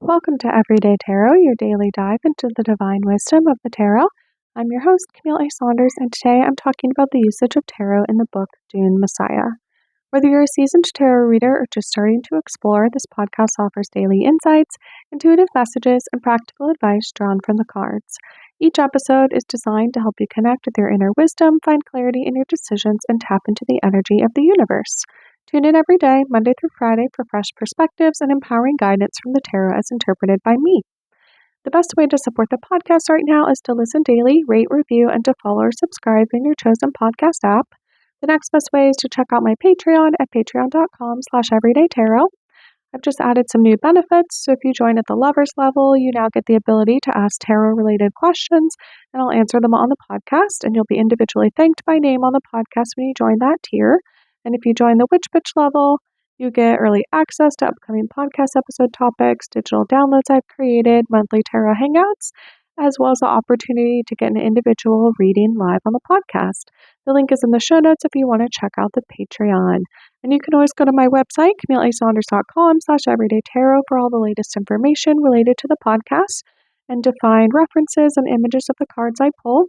Welcome to Everyday Tarot, your daily dive into the divine wisdom of the tarot. I'm your host, Camille A. Saunders, and today I'm talking about the usage of tarot in the book Dune Messiah. Whether you're a seasoned tarot reader or just starting to explore, this podcast offers daily insights, intuitive messages, and practical advice drawn from the cards. Each episode is designed to help you connect with your inner wisdom, find clarity in your decisions, and tap into the energy of the universe. Tune in every day, Monday through Friday, for fresh perspectives and empowering guidance from the tarot as interpreted by me. The best way to support the podcast right now is to listen daily, rate, review, and to follow or subscribe in your chosen podcast app. The next best way is to check out my Patreon at patreon.com/everydaytarot. I've just added some new benefits, so if you join at the lovers level, you now get the ability to ask tarot-related questions, and I'll answer them on the podcast, and you'll be individually thanked by name on the podcast when you join that tier. And if you join the Witch Bitch level, you get early access to upcoming podcast episode topics, digital downloads I've created, monthly tarot hangouts, as well as the opportunity to get an individual reading live on the podcast. The link is in the show notes if you want to check out the Patreon. And you can always go to my website, CamilleASaunders.com/everydaytarot for all the latest information related to the podcast and to find references and images of the cards I pull.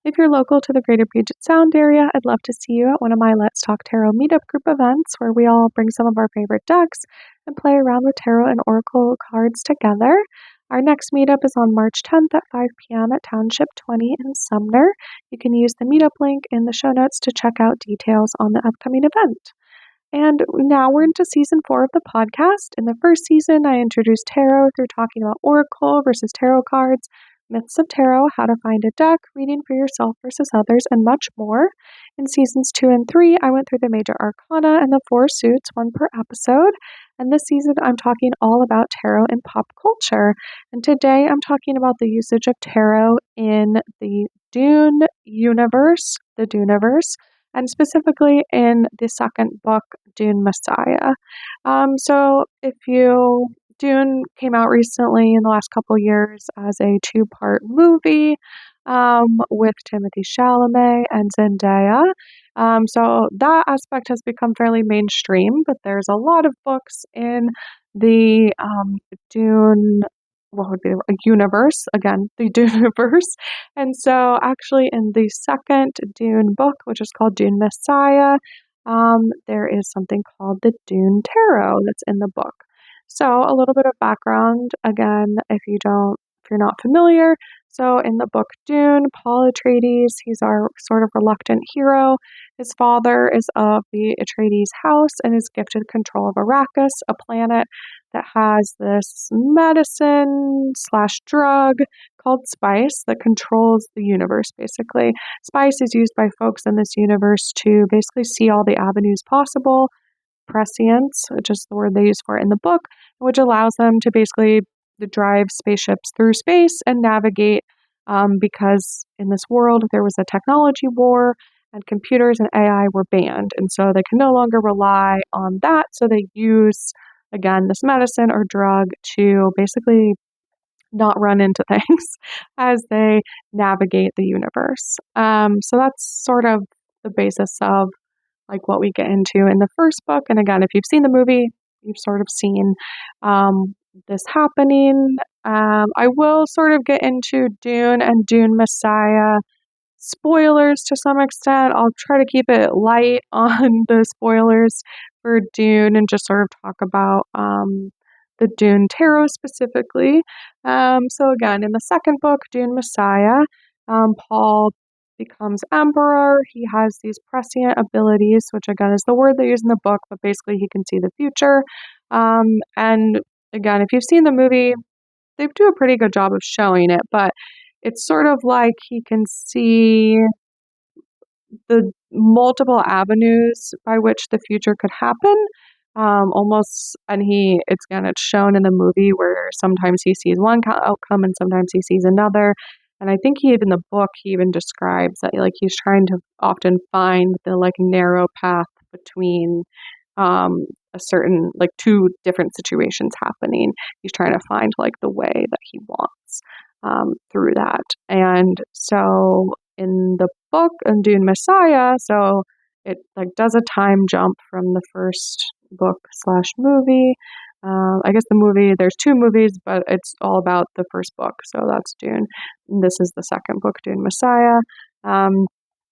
If you're local to the Greater Puget Sound area, I'd love to see you at one of my Let's Talk Tarot meetup group events where we all bring some of our favorite decks and play around with tarot and oracle cards together. Our next meetup is on March 10th at 5 p.m. at Township 20 in Sumner. You can use the meetup link in the show notes to check out details on the upcoming event. And now we're into season 4 of the podcast. In the first season, I introduced tarot through talking about oracle versus tarot cards, myths of tarot, how to find a deck, reading for yourself versus others, and much more. In seasons 2 and 3, I went through the major arcana and the 4 suits, one per episode. And this season, I'm talking all about tarot in pop culture. And today, I'm talking about the usage of tarot in the Dune universe, the Duneverse, and specifically in the second book, Dune Messiah. Dune came out recently in the last couple years as a 2-part movie with Timothée Chalamet and Zendaya. So that aspect has become fairly mainstream, but there's a lot of books in the Dune, what would be the universe, again, the Duneverse. And so actually in the second Dune book, which is called Dune Messiah, there is something called the Dune Tarot that's in the book. So a little bit of background, again, if you're not familiar. So in the book Dune, Paul Atreides, he's our sort of reluctant hero. His father is of the Atreides house and is gifted control of Arrakis, a planet that has this medicine/drug called spice that controls the universe, basically. Spice is used by folks in this universe to basically see all the avenues possible. Prescience, which is the word they use for it in the book, which allows them to basically drive spaceships through space and navigate because in this world there was a technology war and computers and AI were banned. And so they can no longer rely on that. So they use, again, this medicine or drug to basically not run into things as they navigate the universe. So that's sort of the basis of like what we get into in the first book. And again, if you've seen the movie, you've sort of seen this happening. I will sort of get into Dune and Dune Messiah spoilers to some extent. I'll try to keep it light on the spoilers for Dune and just sort of talk about the Dune Tarot specifically. So again, in the second book, Dune Messiah, Paul becomes emperor. He has these prescient abilities, which again is the word they use in the book, but basically he can see the future. And again, if you've seen the movie, they do a pretty good job of showing it, but it's sort of like he can see the multiple avenues by which the future could happen. It's shown in the movie where sometimes he sees one outcome and sometimes he sees another. And I think in the book, he even describes that like he's trying to often find the like narrow path between a certain like two different situations happening. He's trying to find like the way that he wants through that. And so in the book in Dune Messiah, so it like does a time jump from the first book/movie I guess there's two movies, but it's all about the first book. So that's Dune. And this is the second book, Dune Messiah. Um,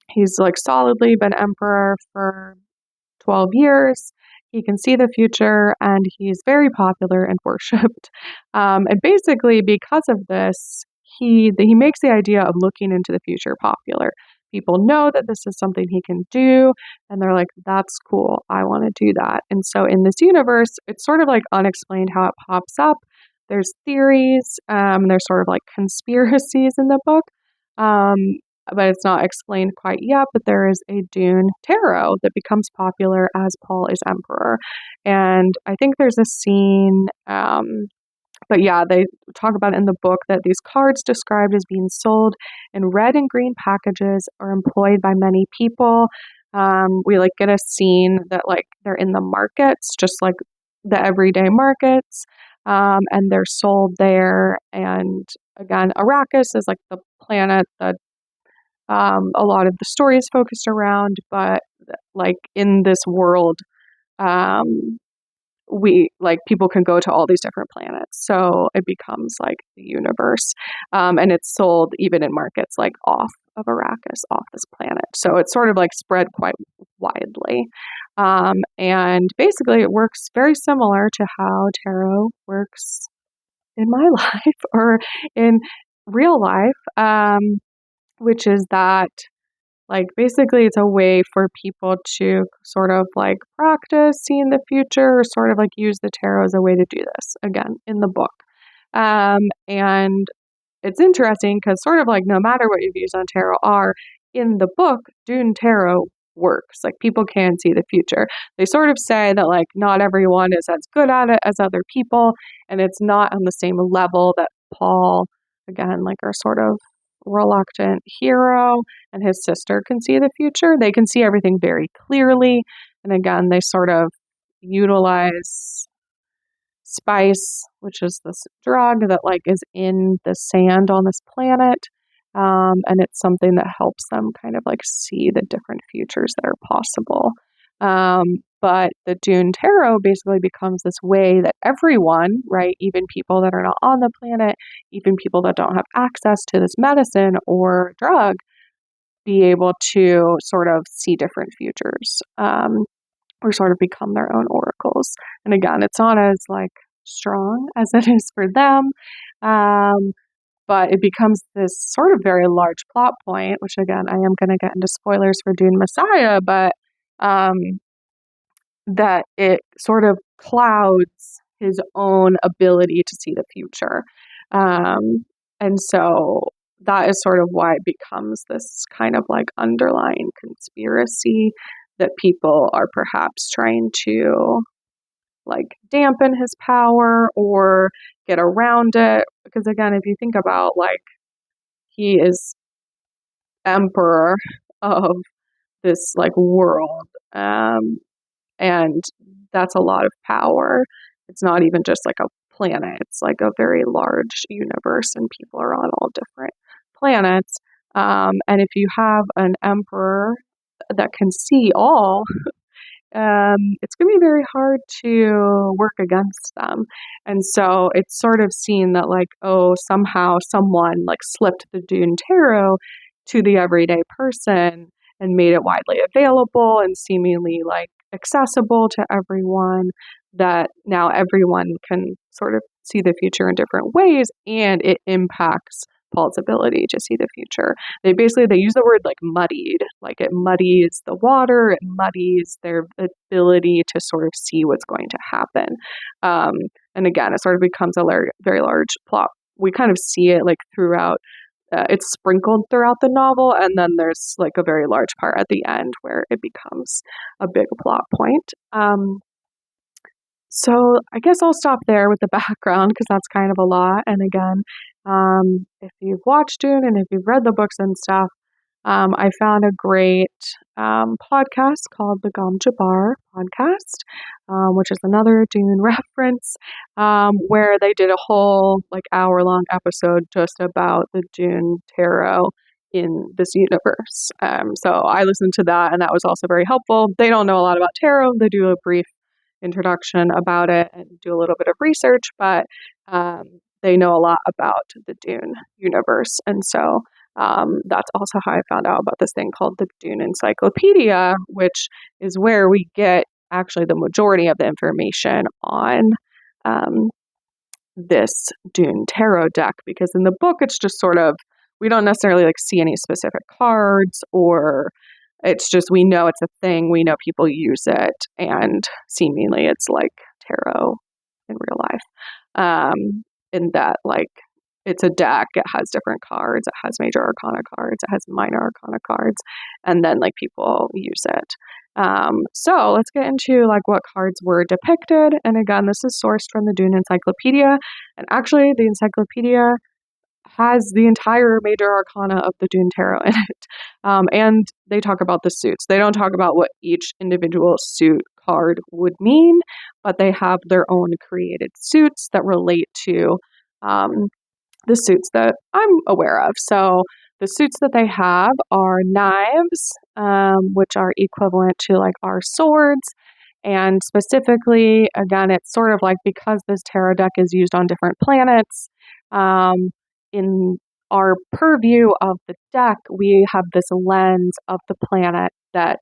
he's like solidly been emperor for 12 years. He can see the future and he's very popular and worshipped. And basically, because of this, he makes the idea of looking into the future popular. People know that this is something he can do, and they're like, that's cool. I want to do that. And so in this universe, it's sort of like unexplained how it pops up. There's theories, there's sort of like conspiracies in the book. Um, but it's not explained quite yet. But there is a Dune tarot that becomes popular as Paul is emperor. And I think there's a scene, but yeah, they talk about it in the book that these cards described as being sold in red and green packages are employed by many people. We like get a scene that like they're in the markets, just like the everyday markets, and they're sold there. And again, Arrakis is like the planet that a lot of the story is focused around, but like in this world, um, we like people can go to all these different planets, so it becomes like the universe, and it's sold even in markets like off of Arrakis, off this planet. So it's sort of like spread quite widely, and basically it works very similar to how tarot works in my life or in real life, which is that like basically it's a way for people to sort of like practice seeing the future or sort of like use the tarot as a way to do this again in the book. And it's interesting because sort of like no matter what your views on tarot are, in the book, Dune Tarot works. Like people can see the future. They sort of say that like not everyone is as good at it as other people, and it's not on the same level that Paul, again, like our sort of reluctant hero, and his sister can see the future. They can see everything very clearly. And again, they sort of utilize spice, which is this drug that like is in the sand on this planet. And it's something that helps them kind of like see the different futures that are possible. But the Dune Tarot basically becomes this way that everyone, right, even people that are not on the planet, even people that don't have access to this medicine or drug, be able to sort of see different futures, or sort of become their own oracles. And again, it's not as like strong as it is for them, but it becomes this sort of very large plot point, which again, I am going to get into spoilers for Dune Messiah, but that it sort of clouds his own ability to see the future. And so that is sort of why it becomes this kind of like underlying conspiracy that people are perhaps trying to like dampen his power or get around it. Because again, if you think about like he is emperor of this like world, and that's a lot of power. It's not even just like a planet, it's like a very large universe, and people are on all different planets. And if you have an emperor that can see all, it's going to be very hard to work against them. And so it's sort of seen that, like, oh, somehow someone like slipped the Dune Tarot to the everyday person and made it widely available and seemingly like accessible to everyone, that now everyone can sort of see the future in different ways, and it impacts Paul's ability to see the future. They use the word like muddied, like it muddies the water, it muddies their ability to sort of see what's going to happen. And again, it sort of becomes a very large plot. We kind of see it like throughout. It's sprinkled throughout the novel, and then there's like a very large part at the end where it becomes a big plot point. So I guess I'll stop there with the background because that's kind of a lot. And again, if you've watched Dune and if you've read the books and stuff, I found a great podcast called the Gom Jabbar podcast, which is another Dune reference, where they did a whole like hour-long episode just about the Dune Tarot in this universe. So I listened to that, and that was also very helpful. They don't know a lot about tarot. They do a brief introduction about it and do a little bit of research, but they know a lot about the Dune universe. And so that's also how I found out about this thing called the Dune Encyclopedia, which is where we get actually the majority of the information on this Dune tarot deck, because in the book it's just sort of, we don't necessarily like see any specific cards, or it's just we know it's a thing, we know people use it, and seemingly it's like tarot in real life. In that like it's a deck, it has different cards, it has major arcana cards, it has minor arcana cards, and then like people use it. So let's get into like what cards were depicted. And again, this is sourced from the Dune Encyclopedia. And actually the encyclopedia has the entire major arcana of the Dune Tarot in it. And they talk about the suits. They don't talk about what each individual suit card would mean, but they have their own created suits that relate to the suits that I'm aware of. So the suits that they have are knives, which are equivalent to like our swords. And specifically, again, it's sort of like because this tarot deck is used on different planets, in our purview of the deck, we have this lens of the planet that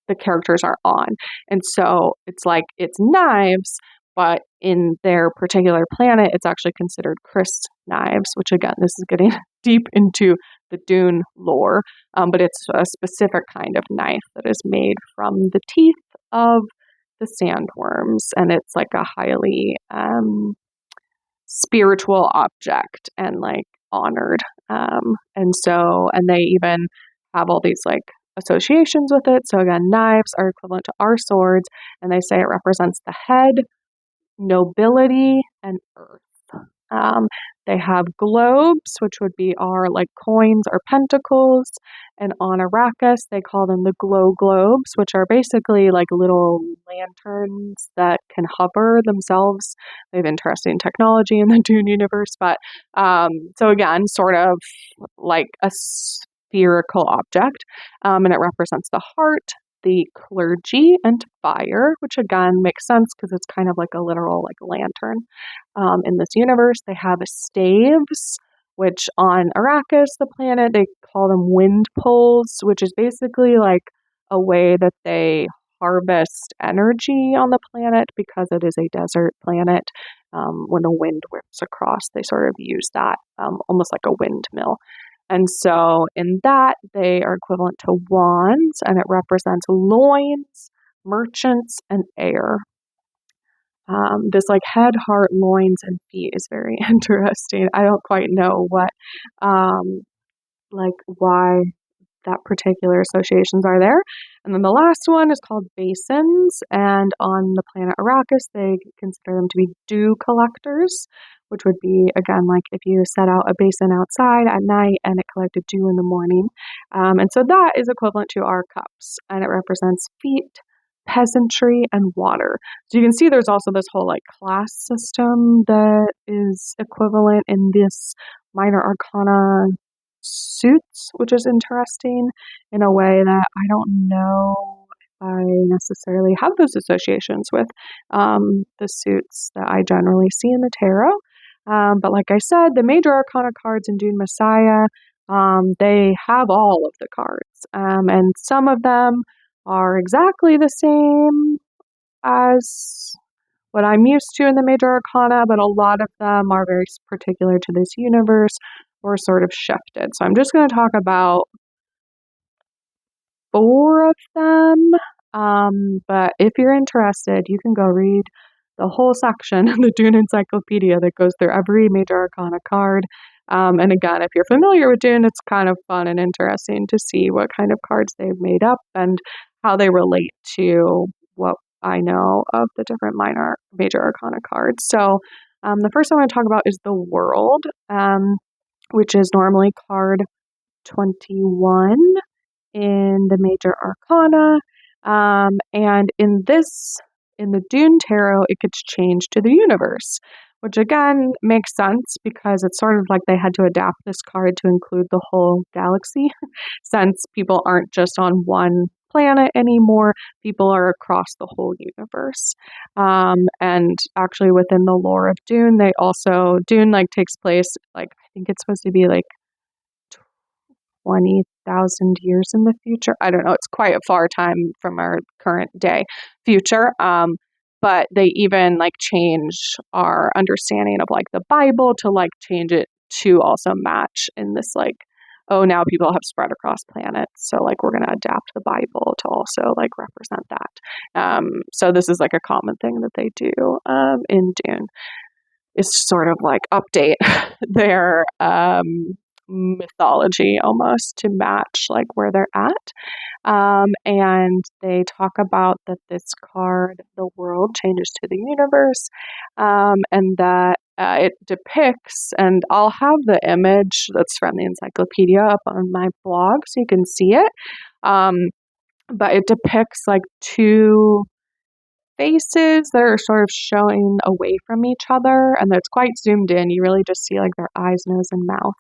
the characters are on. And so it's like it's knives, but in their particular planet, it's actually considered Chris knives, which again, this is getting deep into the Dune lore, but it's a specific kind of knife that is made from the teeth of the sandworms, and it's like a highly spiritual object and like honored. And they even have all these like associations with it. So again, knives are equivalent to our swords, and they say it represents the head, nobility, and earth. They have globes, which would be our like coins or pentacles, and on Arrakis they call them the glow globes, which are basically like little lanterns that can hover themselves. They have interesting technology in the Dune universe, but so again, sort of like a spherical object, and it represents the heart, the clergy, and fire, which again makes sense because it's kind of like a literal like lantern in this universe. They have staves, which on Arrakis, the planet, they call them wind poles, which is basically like a way that they harvest energy on the planet because it is a desert planet. When the wind whips across, they sort of use that almost like a windmill. And so in that, they are equivalent to wands, and it represents loins, merchants, and air. This like head, heart, loins, and feet is very interesting. I don't quite know what, like why that particular associations are there. And then the last one is called basins, and on the planet Arrakis, they consider them to be dew collectors, which would be, again, like if you set out a basin outside at night and it collected dew in the morning. And so that is equivalent to our cups, and it represents feet, peasantry, and water. So you can see there's also this whole like class system that is equivalent in this minor arcana suits, which is interesting in a way that I don't know if I necessarily have those associations with the suits that I generally see in the tarot. But like I said, the major arcana cards in Dune Messiah, they have all of the cards, and some of them are exactly the same as what I'm used to in the major arcana, but a lot of them are very particular to this universe or sort of shifted. So I'm just going to talk about 4 of them. But if you're interested, you can go read the whole section in the Dune Encyclopedia that goes through every major arcana card. And again, if you're familiar with Dune, it's kind of fun and interesting to see what kind of cards they've made up and how they relate to what I know of the different major arcana cards. So the first one I want to talk about is the World, which is normally card 21 in the major arcana. And in the Dune Tarot, it gets changed to the universe, which again makes sense because it's sort of like they had to adapt this card to include the whole galaxy, since people aren't just on one planet anymore. People are across the whole universe. And actually within the lore of Dune, Dune like takes place, like, I think it's supposed to be like 20,000 years in the future. I don't know. It's quite a far time from our current day future. But they even like change our understanding of like the Bible to like change it to also match in this like, oh, now people have spread across planets. So like we're going to adapt the Bible to also like represent that. So this is like a common thing that they do in Dune, is sort of like update their mythology almost to match like where they're at. And they talk about that this card, the world changes to the universe, and that it depicts, and I'll have the image that's from the encyclopedia up on my blog so you can see it. But it depicts like two faces that are sort of showing away from each other, and it's quite zoomed in. You really just see like their eyes, nose, and mouth.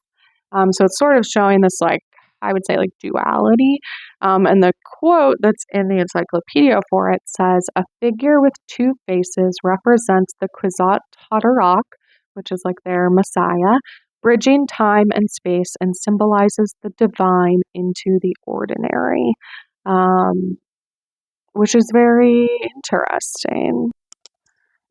So it's sort of showing this, like, I would say, like duality. And the quote that's in the encyclopedia for it says, "A figure with two faces represents the Kwisatz Haderach," which is like their Messiah, "bridging time and space and symbolizes the divine into the ordinary," which is very interesting.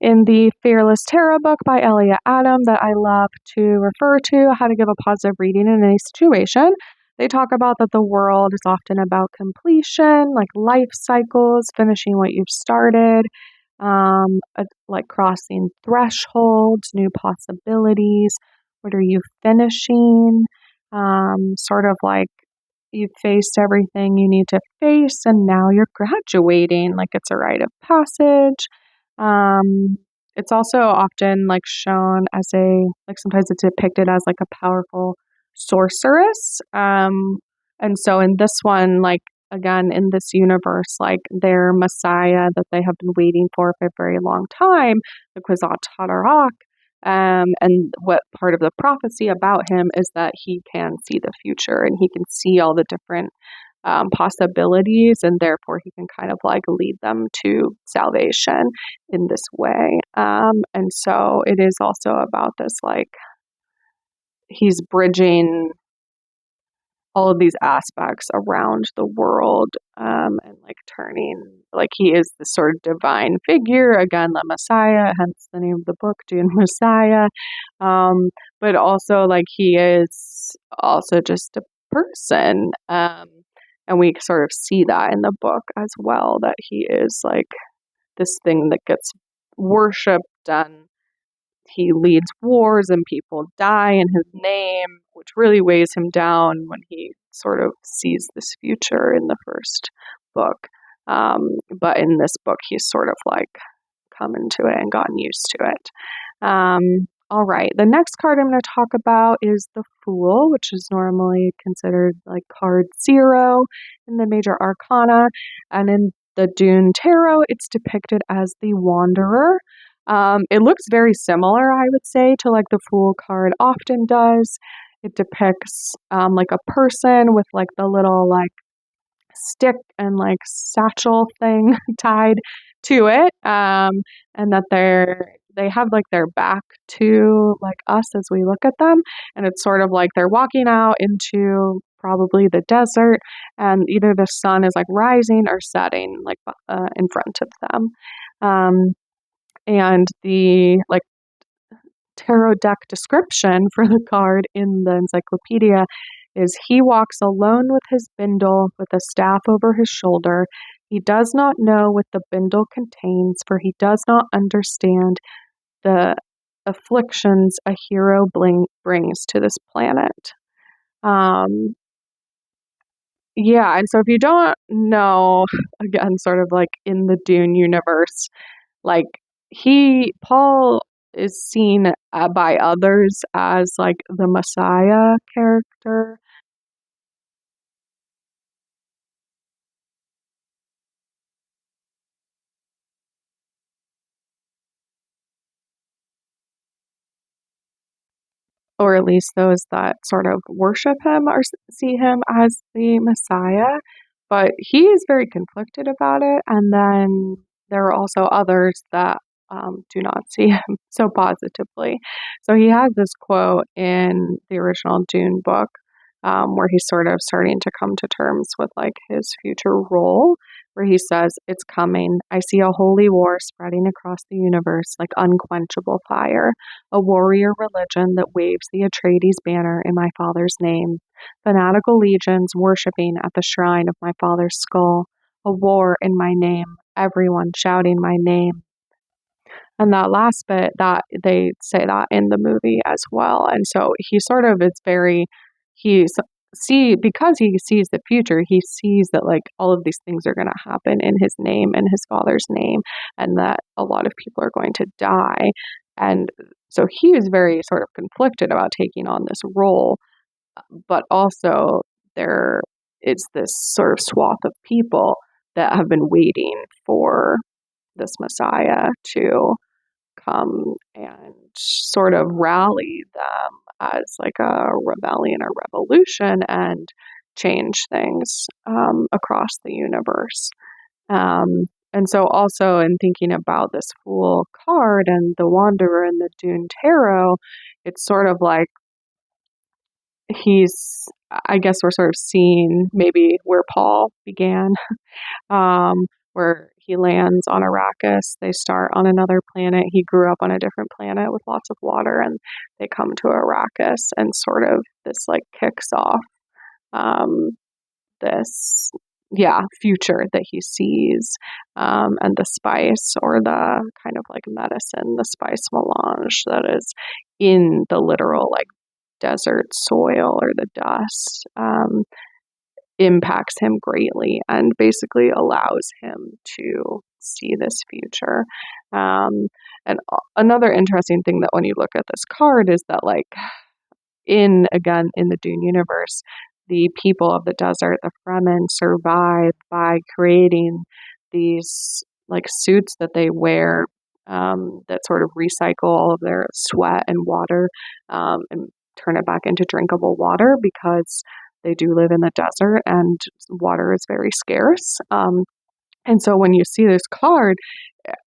In the Fearless Tarot book by Elia Adam that I love to refer to, How to Give a Positive Reading in Any Situation, they talk about that the world is often about completion, like life cycles, finishing what you've started, like crossing thresholds, new possibilities. What are you finishing? Sort of like you've faced everything you need to face and now you're graduating, like it's a rite of passage. It's also often like shown as like sometimes it's depicted as like a powerful sorceress. And so in this one, like again, in this universe, like their Messiah that they have been waiting for a very long time, the Kwisatz Haderach, and what part of the prophecy about him is that he can see the future and he can see all the different possibilities, and therefore he can kind of like lead them to salvation in this way. And so it is also about this, like, he's bridging all of these aspects around the world, and like turning, like he is the sort of divine figure, again, the Messiah, hence the name of the book, Dune Messiah. But also like he is also just a person. And we sort of see that in the book as well, that he is like this thing that gets worshipped and he leads wars and people die in his name, which really weighs him down when he sort of sees this future in the first book. But in this book, he's sort of like come into it and gotten used to it. All right, the next card I'm going to talk about is the Fool, which is normally considered like card 0 in the major arcana. And in the Dune Tarot, it's depicted as the Wanderer. It looks very similar, I would say, to like the Fool card often does. It depicts like a person with like the little like stick and like satchel thing tied to it, and that they have like their back to like us as we look at them, and it's sort of like they're walking out into probably the desert, and either the sun is like rising or setting like in front of them. And the like tarot deck description for the card in the encyclopedia is, "He walks alone with his bindle, with a staff over his shoulder. He does not know what the bindle contains, for he does not understand the afflictions a hero brings to this planet." Yeah, and so if you don't know, again, sort of like in the Dune universe, like Paul is seen by others as like the Messiah character. Or at least those that sort of worship him or see him as the Messiah. but he is very conflicted about it. And then there are also others that do not see him so positively. So he has this quote in the original Dune book where he's sort of starting to come to terms with like his future role, where he says, "It's coming. I see a holy war spreading across the universe like unquenchable fire, a warrior religion that waves the Atreides banner in my father's name, fanatical legions worshipping at the shrine of my father's skull, a war in my name, everyone shouting my name." And that last bit, that they say that in the movie as well. And so he sort of is very, he's because he sees the future, he sees that like all of these things are going to happen in his name and his father's name, and that a lot of people are going to die. And so he is very sort of conflicted about taking on this role, but also there is this sort of swath of people that have been waiting for this Messiah to come and sort of rally them as like a rebellion or revolution and change things across the universe. And so also in thinking about this Fool card and the Wanderer and the Dune Tarot, it's sort of like I guess we're sort of seeing maybe where Paul began, where he lands on Arrakis. They start on another planet. He grew up on a different planet with lots of water, and they come to Arrakis, and sort of this like kicks off um, this future that he sees, and the spice or the kind of like medicine, the spice melange that is in the literal like desert soil or the dust, impacts him greatly and basically allows him to see this future. And another interesting thing that when you look at this card is that like in the Dune universe, the people of the desert, the Fremen, survive by creating these like suits that they wear, that sort of recycle all of their sweat and water, and turn it back into drinkable water, because they do live in the desert and water is very scarce. And so when you see this card,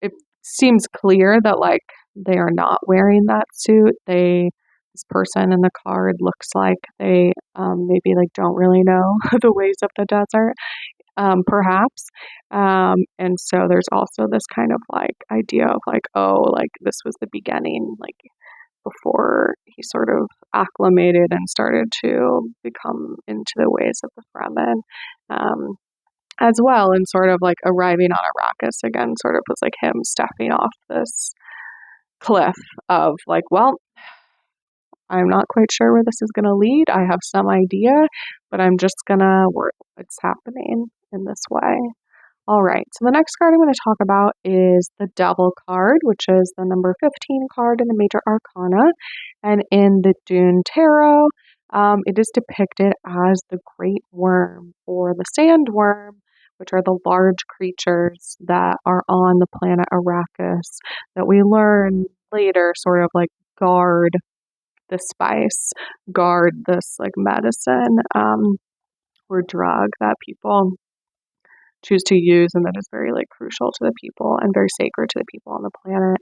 it seems clear that like they are not wearing that suit. This person in the card looks like they maybe like don't really know the ways of the desert, perhaps. And so there's also this kind of like idea of like, oh, like this was the beginning, like before he sort of acclimated and started to become into the ways of the Fremen, as well. And sort of like arriving on Arrakis again, sort of was like him stepping off this cliff of like, well, I'm not quite sure where this is going to lead. I have some idea, but I'm just going to work. It's happening in this way. All right, so the next card I'm going to talk about is the Devil card, which is the number 15 card in the Major Arcana. And in the Dune Tarot, it is depicted as the Great Worm or the Sandworm, which are the large creatures that are on the planet Arrakis that we learn later sort of like guard the spice, guard this like medicine, or drug that people choose to use, and that is very like crucial to the people and very sacred to the people on the planet.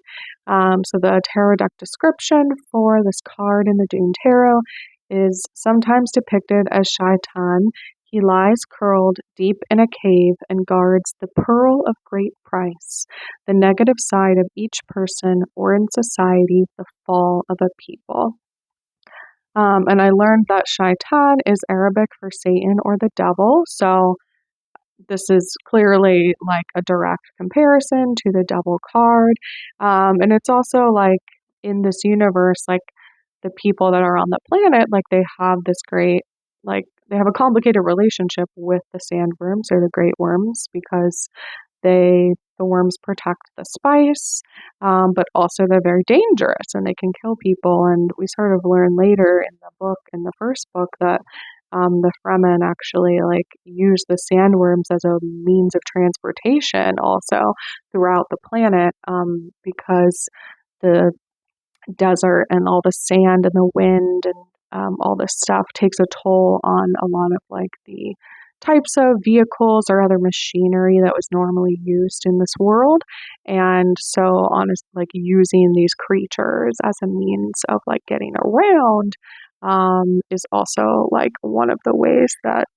So the tarot deck description for this card in the Dune Tarot is sometimes depicted as Shaitan. He lies curled deep in a cave and guards the pearl of great price, the negative side of each person, or in society, the fall of a people. And I learned that Shaitan is Arabic for Satan or the devil. So this is clearly like a direct comparison to the devil card. And it's also like in this universe, like the people that are on the planet, like they have this great, like they have a complicated relationship with the sandworms or the great worms, because the worms protect the spice, but also they're very dangerous and they can kill people. And we sort of learn later in the book, in the first book, that the Fremen actually like use the sandworms as a means of transportation also throughout the planet, because the desert and all the sand and the wind and all this stuff takes a toll on a lot of like the types of vehicles or other machinery that was normally used in this world. And so honest, like using these creatures as a means of like getting around is also like one of the ways that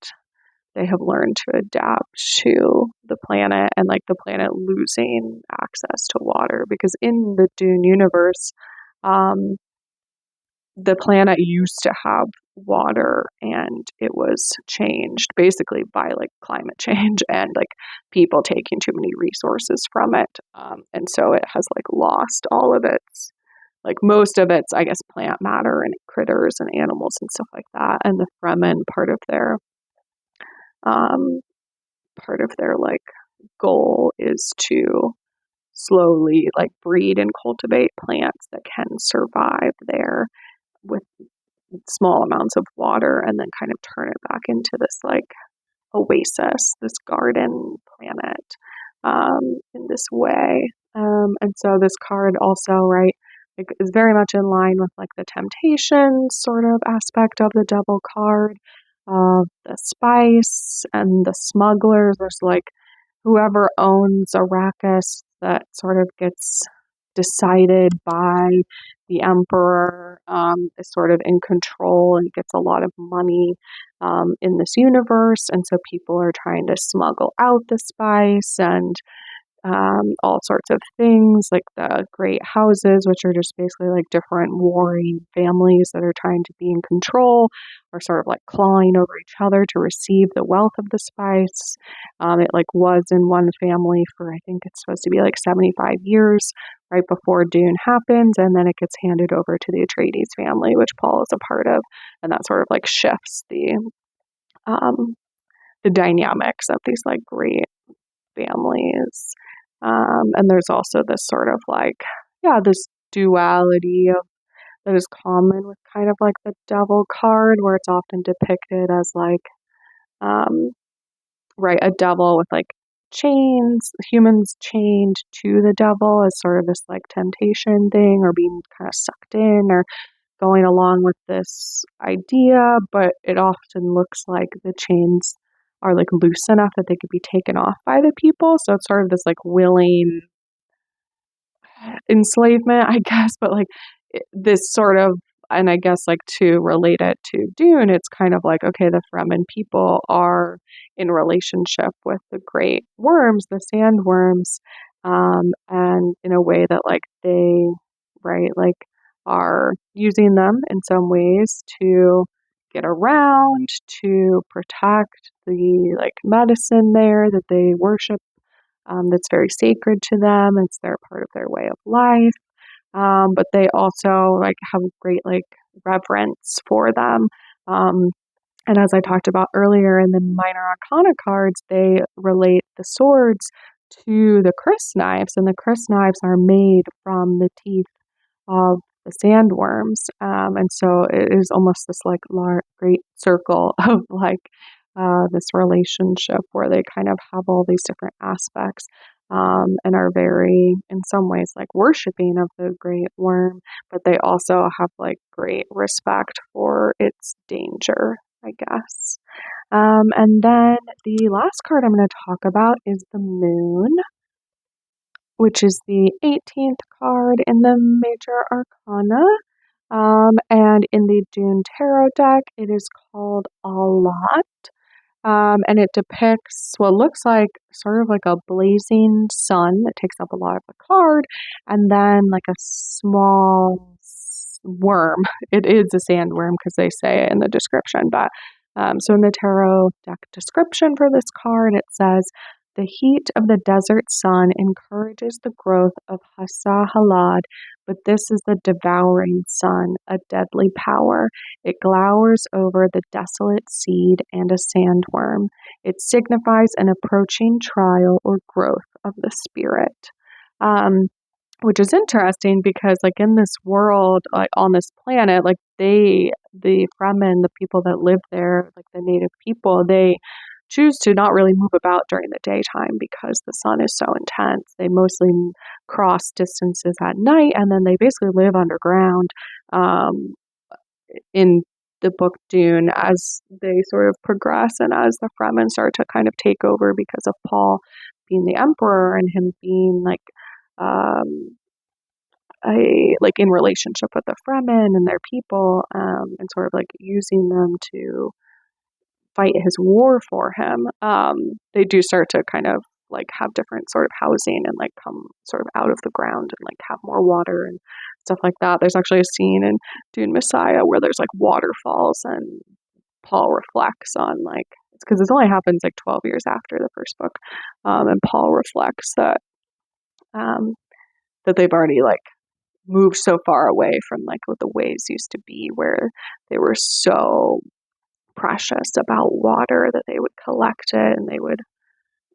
they have learned to adapt to the planet and like the planet losing access to water, because in the Dune universe, um, the planet used to have water and it was changed basically by like climate change and like people taking too many resources from it. And so it has like lost all of its, like most of its, I guess, plant matter and critters and animals and stuff like that. And the Fremen, um, part of their like goal is to slowly like breed and cultivate plants that can survive there with small amounts of water and then kind of turn it back into this like oasis, this garden planet in this way. And so this card also, right, like, is very much in line with like the temptation sort of aspect of the devil card of the spice and the smugglers. There's like whoever owns Arrakis that sort of gets decided by the emperor, is sort of in control and gets a lot of money in this universe. And so people are trying to smuggle out the spice and all sorts of things like the great houses, which are just basically like different warring families that are trying to be in control, or sort of like clawing over each other to receive the wealth of the spice. It like was in one family for, I think it's supposed to be like 75 years right before Dune happens, and then it gets handed over to the Atreides family, which Paul is a part of, and that sort of like shifts um, the dynamics of these like great families. And there's also this sort of like, yeah, this duality of that is common with kind of like the devil card, where it's often depicted as like, um, right, a devil with like chains, humans chained to the devil as sort of this like temptation thing, or being kind of sucked in, or going along with this idea, but it often looks like the chains are like loose enough that they could be taken off by the people. So it's sort of this like willing enslavement, I guess, but like this sort of, and I guess like to relate it to Dune, it's kind of like, okay, the Fremen people are in relationship with the great worms, the sandworms, and in a way that like they, right, like are using them in some ways to get around, to protect the like medicine there that they worship, that's very sacred to them. It's their part of their way of life. But they also like have great like reverence for them. Um, and as I talked about earlier in the minor arcana cards, they relate the swords to the crysknives, and the crysknives are made from the teeth of the sandworms. And so it is almost this like great circle of like this relationship where they kind of have all these different aspects, and are very, in some ways, like worshiping of the great worm, but they also have like great respect for its danger, I guess. And then the last card I'm going to talk about is the moon, which is the 18th card in the major arcana. And in the Dune Tarot deck, it is called Alat. And it depicts what looks like sort of like a blazing sun that takes up a lot of the card, and then like a small worm. It is a sandworm because they say it in the description. But so in the tarot deck description for this card, it says, the heat of the desert sun encourages the growth of Hassa Halad, but this is the devouring sun, a deadly power. It glowers over the desolate seed and a sandworm. It signifies an approaching trial or growth of the spirit. Which is interesting because, like, in this world, like on this planet, like the Fremen, the people that live there, like the native people, they choose to not really move about during the daytime because the sun is so intense. They mostly cross distances at night, and then they basically live underground, in the book Dune as they sort of progress and as the Fremen start to kind of take over because of Paul being the emperor and him being like um, in relationship with the Fremen and their people, and sort of like using them to fight his war for him. They do start to kind of like have different sort of housing and like come sort of out of the ground and like have more water and stuff like that. There's actually a scene in Dune Messiah where there's like waterfalls and Paul reflects on like, because it only happens like 12 years after the first book, and Paul reflects that um, that they've already like moved so far away from like what the ways used to be, where they were so precious about water that they would collect it, and they would,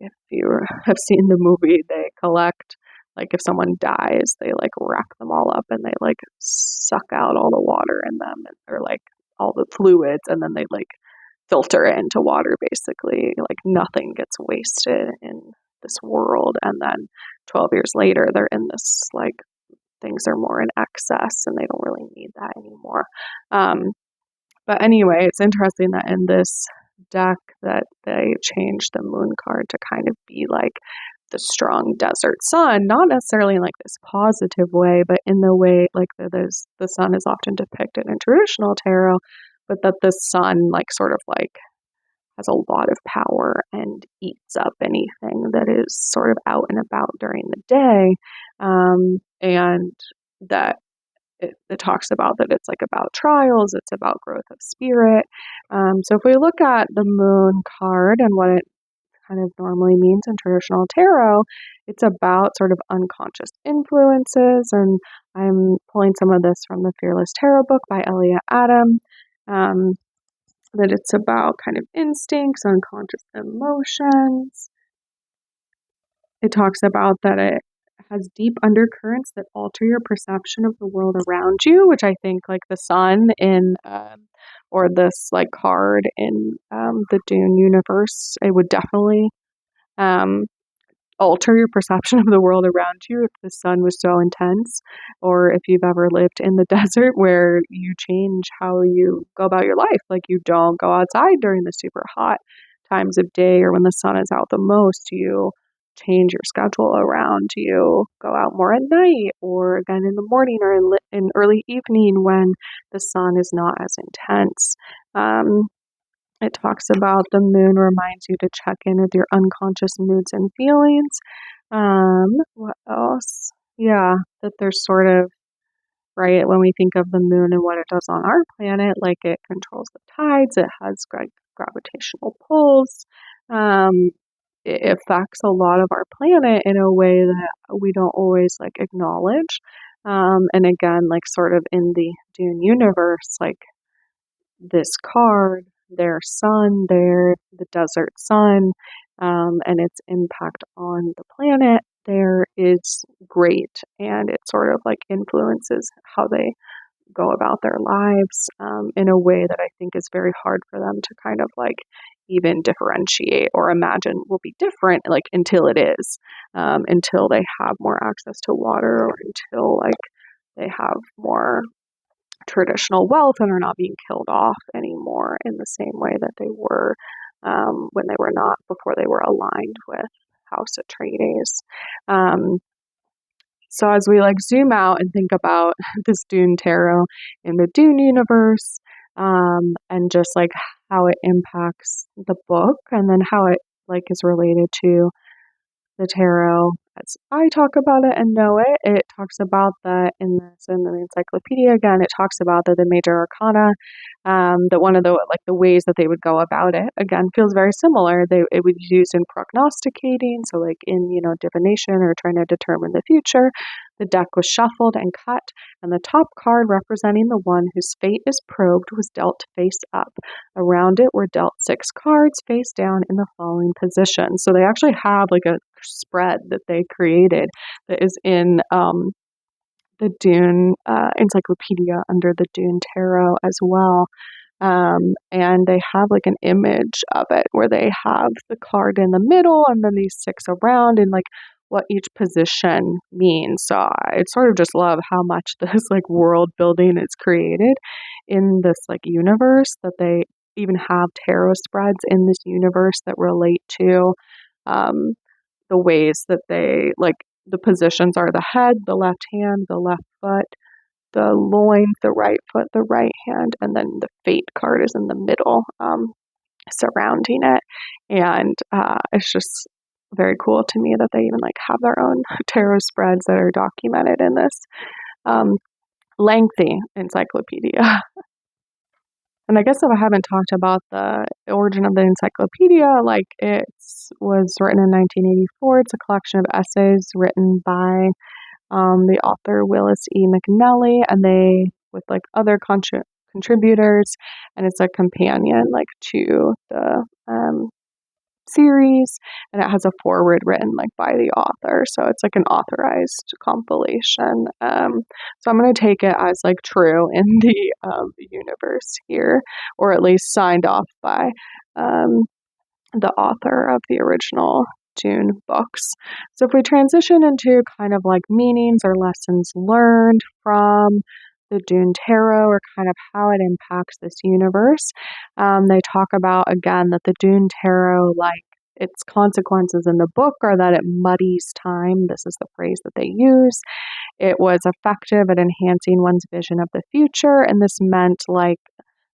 if you have seen the movie, they collect, like if someone dies, they like wrap them all up and they like suck out all the water in them, or like all the fluids, and then they like filter it into water basically. Like nothing gets wasted in this world. And then 12 years later, they're in this like things are more in excess and they don't really need that anymore. But anyway, it's interesting that in this deck that they changed the moon card to kind of be like the strong desert sun, not necessarily in like this positive way, but in the way like the sun is often depicted in traditional tarot, but that the sun like sort of like has a lot of power and eats up anything that is sort of out and about during the day, and that it talks about that it's like about trials, it's about growth of spirit. So if we look at the moon card and what it kind of normally means in traditional tarot, it's about sort of unconscious influences. And I'm pulling some of this from the Fearless Tarot book by Elia Adam, that it's about kind of instincts, unconscious emotions. It talks about that it has deep undercurrents that alter your perception of the world around you, which I think like the sun in, or this like card in the Dune universe, it would definitely um, alter your perception of the world around you if the sun was so intense, or if you've ever lived in the desert where you change how you go about your life. Like you don't go outside during the super hot times of day or when the sun is out the most. You change your schedule around. You go out more at night or again in the morning or in early evening when the sun is not as intense. It talks about the moon reminds you to check in with your unconscious moods and feelings. What else? Yeah, that there's sort of, right, when we think of the moon and what it does on our planet, like it controls the tides, it has gravitational pulls. It affects a lot of our planet in a way that we don't always like acknowledge. And again, like sort of in the Dune universe, like this card, their sun, the desert sun, and its impact on the planet there is great, and it sort of like influences how they go about their lives, in a way that I think is very hard for them to kind of like even differentiate or imagine will be different, like until it is, until they have more access to water, or until like they have more traditional wealth and are not being killed off anymore in the same way that they were, when they were not, before they were aligned with House Atreides. So as we like zoom out and think about this Dune tarot in the Dune universe, and just like how it impacts the book, and then how it like is related to the tarot as I talk about it and know it. It talks about that in the encyclopedia. Again, it talks about that the major arcana, that one of the like the ways that they would go about it again feels very similar. It would be used in prognosticating, so like in divination or trying to determine the future. The deck was shuffled and cut, and the top card representing the one whose fate is probed was dealt face up. Around it were dealt 6 cards face down in the following position. So they actually have like a spread that they created that is in the Dune encyclopedia under the Dune Tarot as well. And they have like an image of it where they have the card in the middle and then these 6 around, and like what each position means. So I sort of just love how much this like world building is created in this like universe, that they even have tarot spreads in this universe that relate to um, the ways that they like the positions are the head, the left hand, the left foot, the loins, the right foot, the right hand, and then the fate card is in the middle, surrounding it. And it's just very cool to me that they even like have their own tarot spreads that are documented in this um, lengthy encyclopedia. And I guess if I haven't talked about the origin of the encyclopedia, like it was written in 1984. It's a collection of essays written by the author Willis E. McNally, and they with like other contributors, and it's a companion like to the series, and it has a foreword written like by the author, so it's like an authorized compilation. So I'm going to take it as like true in the universe here, or at least signed off by the author of the original Dune books. So if we transition into kind of like meanings or lessons learned from the Dune Tarot, or kind of how it impacts this universe, they talk about again that the Dune Tarot, like its consequences in the book are that it muddies time. This is the phrase that they use. It was effective at enhancing one's vision of the future, and this meant like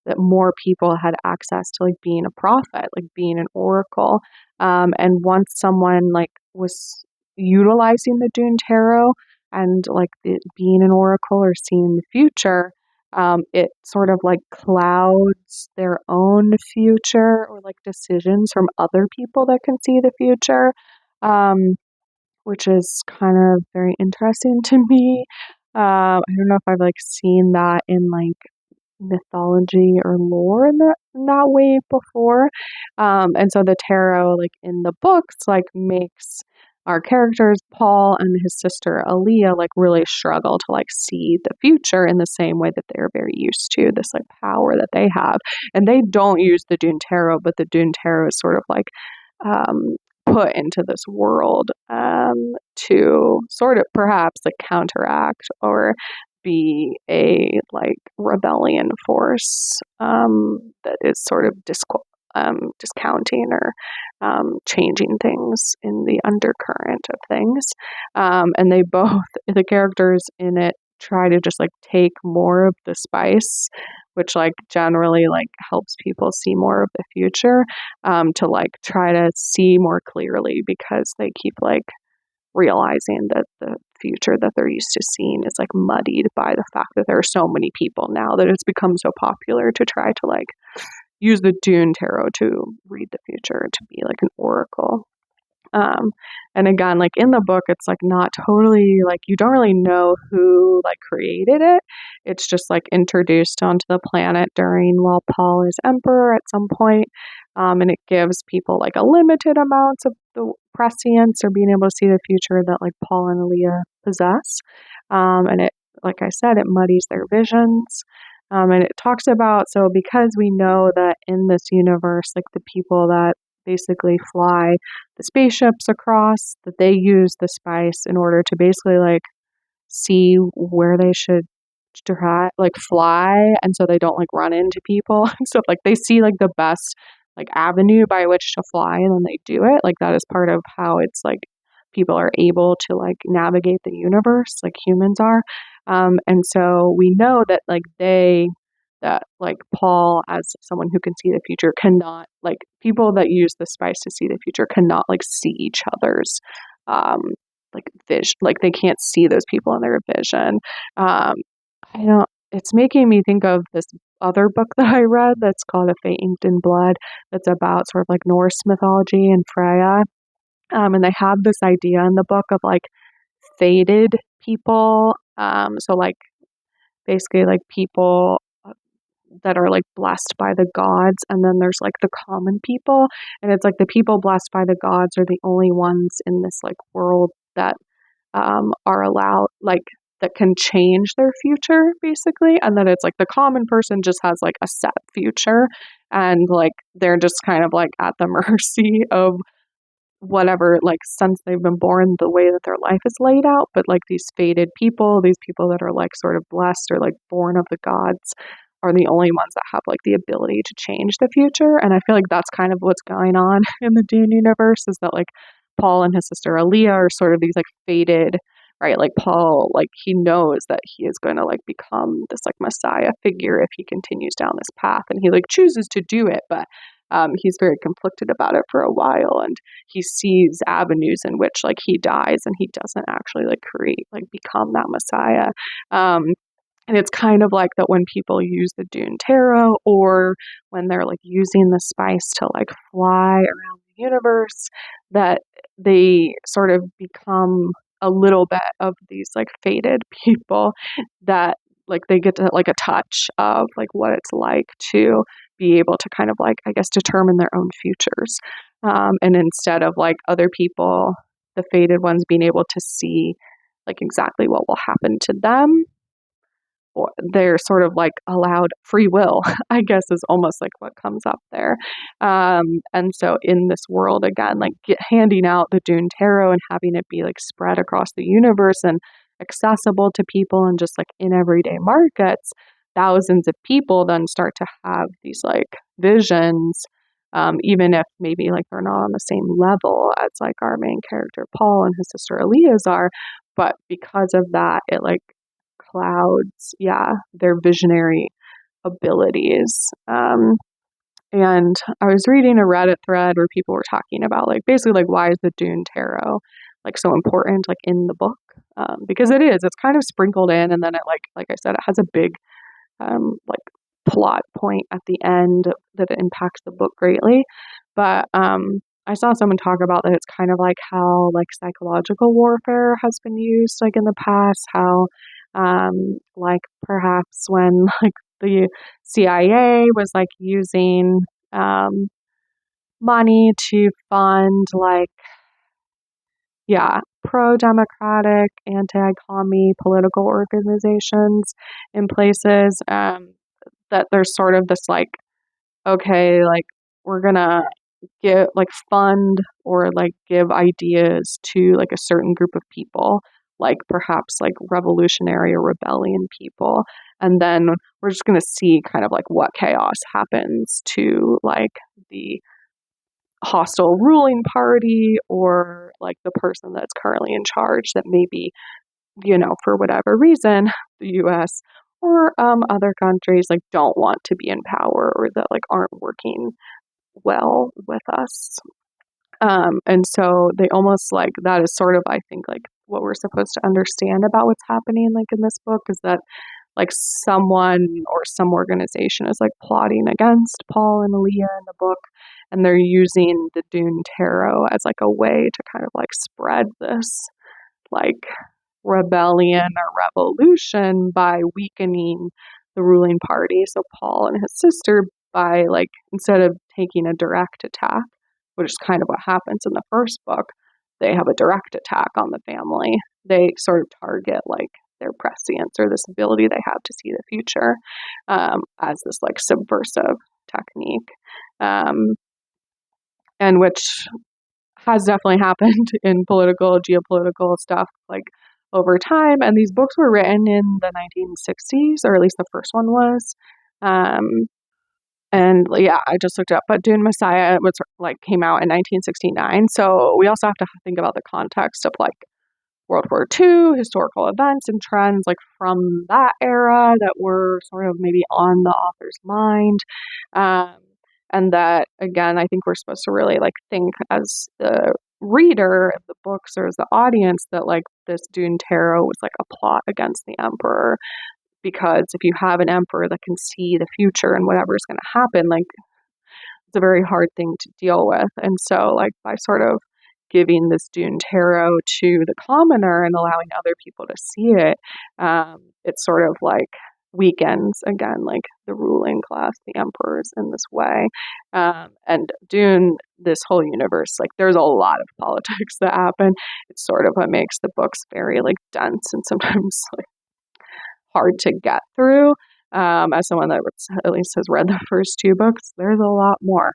that more people had access to like being a prophet, like being an oracle. And once someone like was utilizing the Dune Tarot and like being an oracle or seeing the future, it sort of like clouds their own future or like decisions from other people that can see the future, which is kind of very interesting to me. I don't know if I've like seen that in like mythology or lore in that way before. And so the tarot, like in the books, like makes our characters, Paul and his sister Aaliyah, like really struggle to like see the future in the same way that they're very used to, this like power that they have. And they don't use the Dune Tarot, but the Dune Tarot is sort of like um, put into this world to sort of perhaps like counteract or be a like rebellion force that is sort of discounting or changing things in the undercurrent of things. And they both, the characters in it, try to just like take more of the spice, which like generally like helps people see more of the future, to like try to see more clearly, because they keep like realizing that the future that they're used to seeing is like muddied by the fact that there are so many people now that it's become so popular to try to like use the Dune Tarot to read the future, to be like an oracle. And again, like in the book, it's like not totally like you don't really know who like created it. It's just like introduced onto the planet during while Paul is emperor at some point. And it gives people like a limited amounts of the prescience or being able to see the future that like Paul and Aaliyah possess. And it, like I said, it muddies their visions. And it talks about, so because we know that in this universe, like the people that basically fly the spaceships across, that they use the spice in order to basically like see where they should try like fly, and so they don't like run into people and stuff. Like they see like the best like avenue by which to fly, and then they do it. Like that is part of how it's like people are able to like navigate the universe, like humans are. And so we know that like that like Paul, as someone who can see the future, cannot like people that use the spice to see the future cannot like see each other's um like vision, like they can't see those people in their vision. I don't, it's making me think of this other book that I read that's called A Fate Inked in Blood, that's about sort of like Norse mythology and Freya. And they have this idea in the book of like fated people. So like basically like people that are like blessed by the gods, and then there's like the common people, and it's like the people blessed by the gods are the only ones in this like world that are allowed like that can change their future basically, and then it's like the common person just has like a set future, and like they're just kind of like at the mercy of whatever, like since they've been born, the way that their life is laid out, but like these fated people, these people that are like sort of blessed or like born of the gods are the only ones that have like the ability to change the future. And I feel like that's kind of what's going on in the Dune universe, is that like Paul and his sister Aaliyah are sort of these like fated, right? Like Paul, like he knows that he is going to like become this like Messiah figure if he continues down this path, and he like chooses to do it, but he's very conflicted about it for a while, and he sees avenues in which like he dies and he doesn't actually like create, like become that Messiah. And it's kind of like that when people use the Dune Tarot, or when they're like using the spice to like fly around the universe, that they sort of become a little bit of these like fated people, that like they get to like a touch of like what it's like to be able to kind of like, I guess, determine their own futures. And instead of like other people, the fated ones being able to see like exactly what will happen to them, or they're sort of like allowed free will, I guess, is almost like what comes up there. And so in this world, again, like handing out the Dune Tarot and having it be like spread across the universe and accessible to people, and just like in everyday markets, thousands of people then start to have these like visions, even if maybe like they're not on the same level as like our main character Paul and his sister Elias are. But because of that, it like clouds, yeah, their visionary abilities. And I was reading a Reddit thread where people were talking about like basically like why is the Dune Tarot like so important like in the book, because it is, it's kind of sprinkled in, and then it like I said, it has a big like plot point at the end that it impacts the book greatly. But I saw someone talk about that it's kind of like how like psychological warfare has been used like in the past, how like perhaps when like the CIA was like using money to fund like, yeah, pro-democratic, anti-commie political organizations in places, that there's sort of this like, okay, like we're gonna give like fund or like give ideas to like a certain group of people, like perhaps like revolutionary or rebellion people, and then we're just gonna see kind of like what chaos happens to like the hostile ruling party, or like the person that's currently in charge that maybe, you know, for whatever reason, the US or other countries like don't want to be in power, or that like aren't working well with us. And so they almost like, that is sort of, I think, like what we're supposed to understand about what's happening like in this book, is that like someone or some organization is like plotting against Paul and Aaliyah in the book, and they're using the Dune Tarot as like a way to kind of like spread this like rebellion or revolution by weakening the ruling party. So Paul and his sister, by like, instead of taking a direct attack, which is kind of what happens in the first book, they have a direct attack on the family. They sort of target like their prescience, or this ability they have to see the future, as this like subversive technique, and which has definitely happened in political, geopolitical stuff like over time. And these books were written in the 1960s, or at least the first one was. And yeah, I just looked up, but Dune Messiah was like came out in 1969. So we also have to think about the context of like World War II, historical events and trends like from that era that were sort of maybe on the author's mind. And that, again, I think we're supposed to really like think as the reader of the books, or as the audience, that like this Dune Tarot was like a plot against the emperor. Because if you have an emperor that can see the future and whatever is going to happen, like it's a very hard thing to deal with. And so like by sort of giving this Dune Tarot to the commoner and allowing other people to see it, it sort of like weakens again like the ruling class, the emperors, in this way. And Dune, this whole universe, like there's a lot of politics that happen. It's sort of what makes the books very like dense and sometimes like hard to get through. As someone that at least has read the first two books, there's a lot more.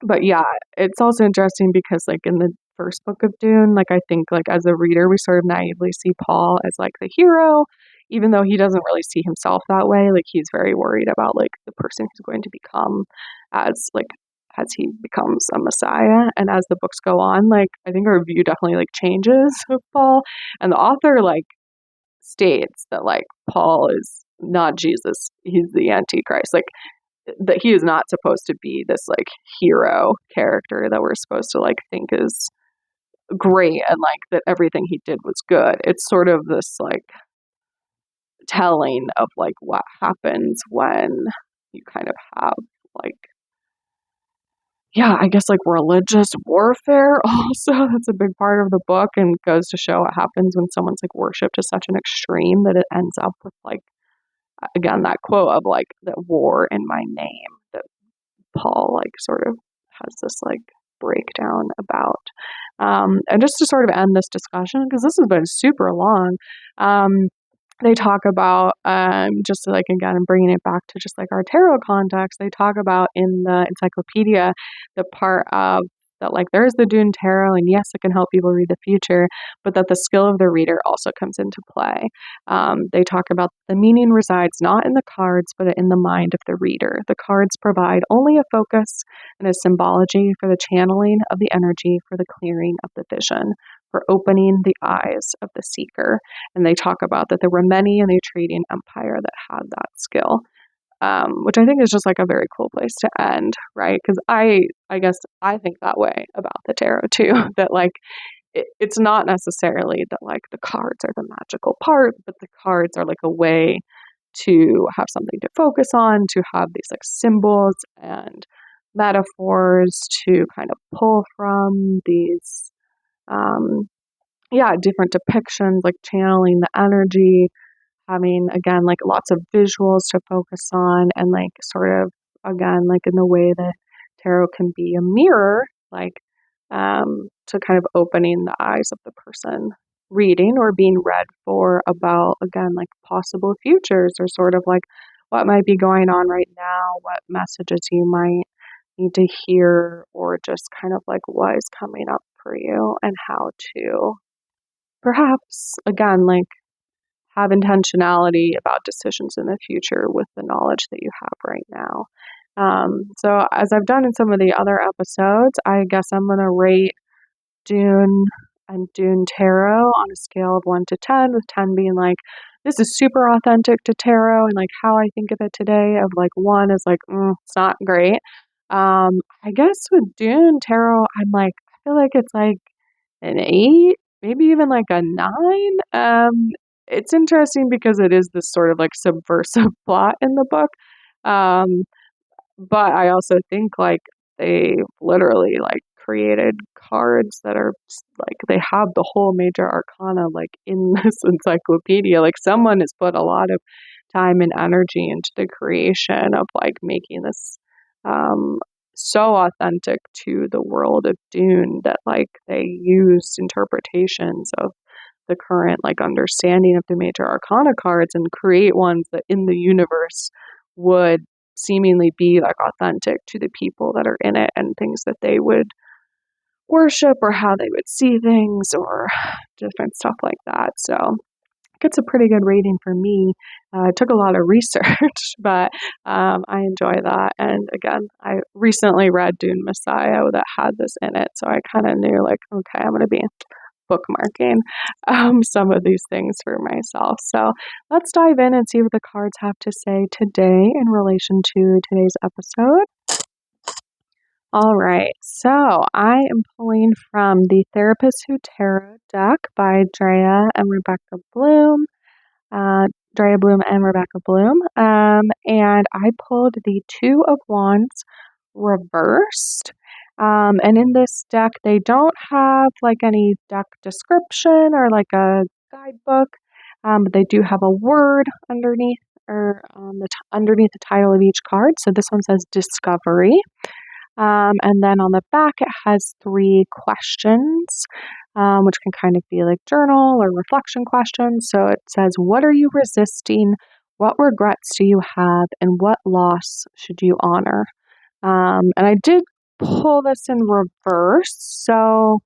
But yeah, it's also interesting because like in the first book of Dune, like I think like as a reader we sort of naively see Paul as like the hero, even though he doesn't really see himself that way. Like he's very worried about like the person he's going to become as he becomes a messiah. And as the books go on, like I think our view definitely like changes of Paul. And the author like states that like Paul is not Jesus, he's the Antichrist. Like that he is not supposed to be this like hero character that we're supposed to like think is great and like that everything he did was good. It's sort of this like telling of like what happens when you kind of have like yeah, I guess like religious warfare also. That's a big part of the book and goes to show what happens when someone's like worshipped to such an extreme that it ends up with like again that quote of like the war in my name that Paul like sort of has this like breakdown about. And just to sort of end this discussion, because this has been super long, they talk about just like again and bringing it back to just like our tarot context. They talk about in the encyclopedia the part of that like there's the Dune tarot, and yes, it can help people read the future, but that the skill of the reader also comes into play. They talk about the meaning resides not in the cards, but in the mind of the reader. The cards provide only a focus and a symbology for the channeling of the energy, for the clearing of the vision, for opening the eyes of the seeker. And they talk about that there were many in the trading empire that had that skill, which I think is just like a very cool place to end, right? Because I guess I think that way about the tarot too, that like it's not necessarily that like the cards are the magical part, but the cards are like a way to have something to focus on, to have these like symbols and metaphors to kind of pull from these different depictions, like channeling the energy, having again like lots of visuals to focus on, and like sort of again like in the way that tarot can be a mirror, like to kind of opening the eyes of the person reading or being read for about again like possible futures or sort of like what might be going on right now, what messages you might need to hear, or just kind of like what is coming up for you and how to perhaps again like have intentionality about decisions in the future with the knowledge that you have right now. So as I've done in some of the other episodes, I guess I'm going to rate Dune and Dune Tarot on a scale of 1 to 10, with 10 being like, this is super authentic to tarot and like how I think of it today, of like 1 is like, it's not great. I guess with Dune Tarot, I'm like, I feel like it's like an 8, maybe even like a 9. It's interesting because it is this sort of like subversive plot in the book. Um, but I also think like they literally like created cards that are like they have the whole major arcana like in this encyclopedia. Like someone has put a lot of time and energy into the creation of like making this um so authentic to the world of Dune that like they used interpretations of the current like understanding of the major arcana cards and create ones that in the universe would seemingly be like authentic to the people that are in it and things that they would worship or how they would see things or different stuff like that. So it's a pretty good rating for me. It took a lot of research, but I enjoy that. And again, I recently read Dune Messiah that had this in it, so I kind of knew like, okay, I'm going to be bookmarking some of these things for myself. So let's dive in and see what the cards have to say today in relation to today's episode. All right, so I am pulling from the Therapist Who Tarot deck by Drea and Rebecca Bloom. Drea Bloom and Rebecca Bloom. And I pulled the Two of Wands reversed. And in this deck, they don't have like any deck description or like a guidebook, but they do have a word underneath or underneath the title of each card. So this one says Discovery. And then on the back, it has 3 questions, which can kind of be like journal or reflection questions. So it says, what are you resisting? What regrets do you have? And what loss should you honor? And I did pull this in reverse. So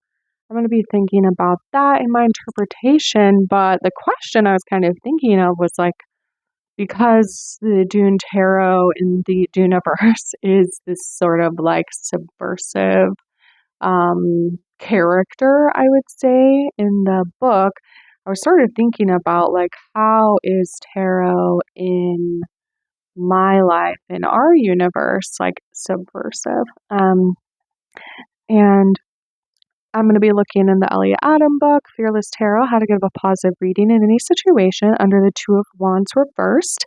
I'm going to be thinking about that in my interpretation. But the question I was kind of thinking of was like, because the Dune Tarot in the Duneverse is this sort of like subversive character, I would say, in the book, I was sort of thinking about like, how is tarot in my life, in our universe, like subversive? And I'm going to be looking in the Elliot Adam book, Fearless Tarot, How to Give a Positive Reading in Any Situation, under the Two of Wands reversed.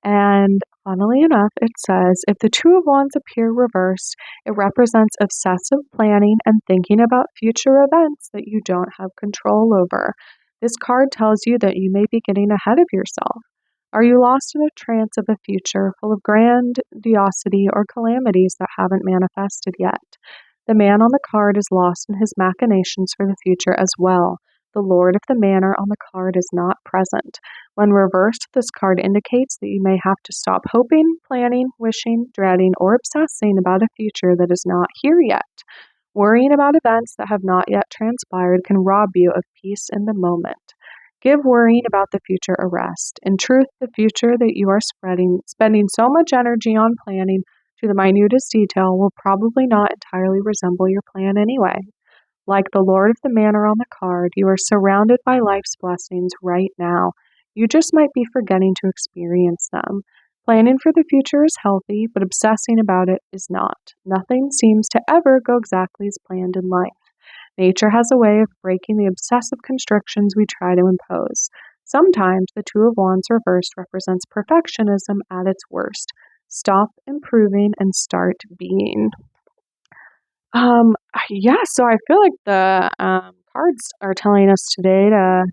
And funnily enough, it says, if the Two of Wands appear reversed, it represents obsessive planning and thinking about future events that you don't have control over. This card tells you that you may be getting ahead of yourself. Are you lost in a trance of a future full of grandiosity or calamities that haven't manifested yet? The man on the card is lost in his machinations for the future as well. The Lord of the Manor on the card is not present. When reversed, this card indicates that you may have to stop hoping, planning, wishing, dreading, or obsessing about a future that is not here yet. Worrying about events that have not yet transpired can rob you of peace in the moment. Give worrying about the future a rest. In truth, the future that you are spending so much energy on planning to the minutest detail will probably not entirely resemble your plan anyway. Like the Lord of the Manor on the card, you are surrounded by life's blessings right now. You just might be forgetting to experience them. Planning for the future is healthy, but obsessing about it is not. Nothing seems to ever go exactly as planned in life. Nature has a way of breaking the obsessive constrictions we try to impose. Sometimes the Two of Wands reversed represents perfectionism at its worst. Stop improving and start being. Um, yeah, so I feel like the cards are telling us today I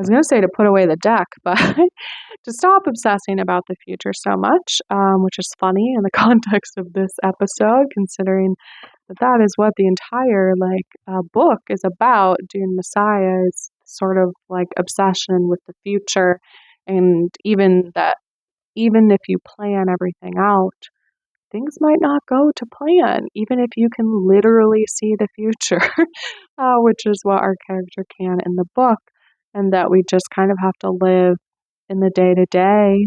was going to say to put away the deck, but to stop obsessing about the future so much, which is funny in the context of this episode, considering that is what the entire book is about. Dune Messiah is sort of like obsession with the future, and even if you plan everything out, things might not go to plan, even if you can literally see the future, which is what our character can in the book, and that we just kind of have to live in the day to day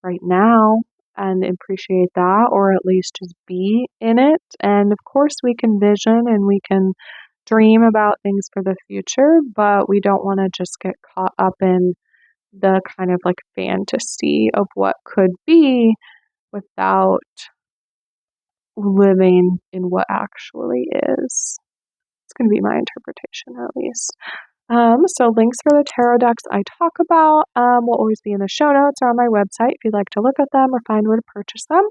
right now and appreciate that, or at least just be in it. And of course, we can vision and we can dream about things for the future, but we don't want to just get caught up in the kind of like fantasy of what could be without living in what actually is. It's going to be my interpretation, at least. So links for the tarot decks I talk about will always be in the show notes or on my website if you'd like to look at them or find where to purchase them.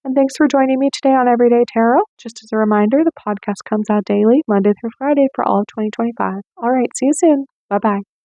And thanks for joining me today on Everyday Tarot. Just as a reminder, the podcast comes out daily, Monday through Friday, for all of 2025. All right, see you soon. Bye-bye.